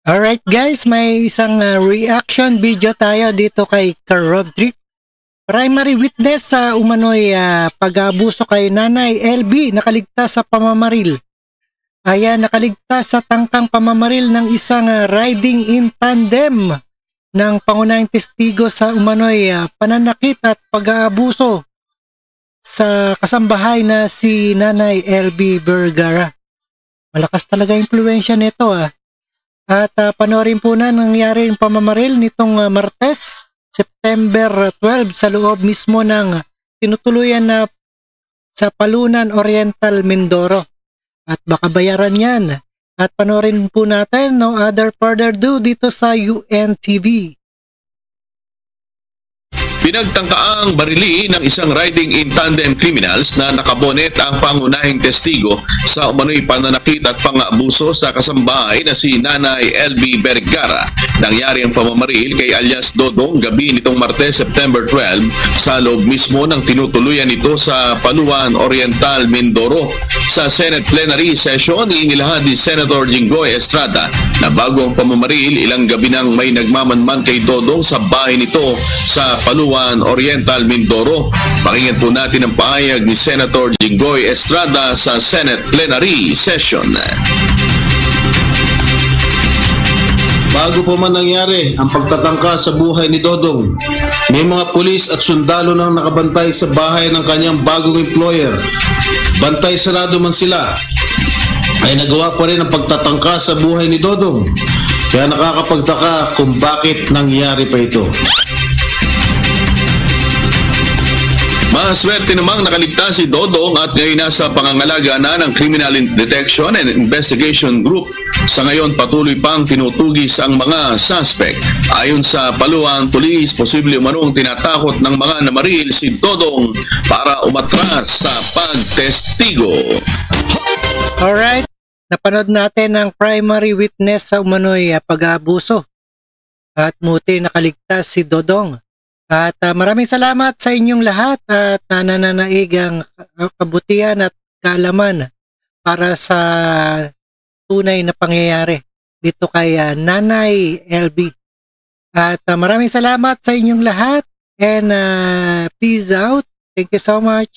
Alright guys, may isang reaction video tayo dito kay Karobdrick. Primary witness sa umano'y pag-abuso kay Nanay LB nakaligtas sa pamamaril. Ayan, nakaligtas sa tangkang pamamaril ng isang riding in tandem ng pangunahing testigo sa umano'y pananakit at pag-aabuso sa kasambahay na si Nanay LB Vergara. Malakas talaga impluensya nito At panoorin po na nangyari yung pamamaril nitong Martes, September 12 sa loob mismo ng tinutuluyan na sa Palunan Oriental, Mindoro. At baka bayaran yan. At panoorin po natin, no other further ado, dito sa UNTV. Pinagtangkaang barili ng isang riding in tandem criminals na nakabonet ang pangunahing testigo sa umano'y pananakit at pang-abuso sa kasambahay na si Nanay LB Vergara. Nangyari ang pamamaril kay alias Dodong gabi nitong Martes, September 12 sa loob mismo ng tinutuluyan nito sa Paluan Oriental, Mindoro. Sa Senate plenary session, inilahad ni Senator Jinggoy Estrada na bago ang pamamaril, ilang gabi nang may nagmamanman kay Dodong sa bahay nito sa Paluan Oriental, Mindoro. Pakinggan po natin ang pahayag ni Senator Jinggoy Estrada sa Senate plenary session. Bago pa man nangyari ang pagtatangka sa buhay ni Dodong, may mga pulis at sundalo nang nakabantay sa bahay ng kanyang bagong employer. Bantay sarado man sila, ay nagawa pa rin ang pagtatangka sa buhay ni Dodong. Kaya nakakapagtaka kung bakit nangyari pa ito. Maswerte namang nakaligtas si Dodong at ngayon nasa pangangalaga na ng Criminal Detection and Investigation Group. Sa ngayon patuloy pang tinutugis ang mga suspect. Ayon sa Paluan Police, posible umanong tinatakot ng mga namaril si Dodong para umatras sa pagtestigo. Alright, napanood natin ang primary witness sa umano'y pag-aabuso. At muti nakaligtas si Dodong. At maraming salamat sa inyong lahat at nananaig ang kabutihan at kaalaman para sa tunay na pangyayari dito kay Nanay LB. At maraming salamat sa inyong lahat and peace out. Thank you so much.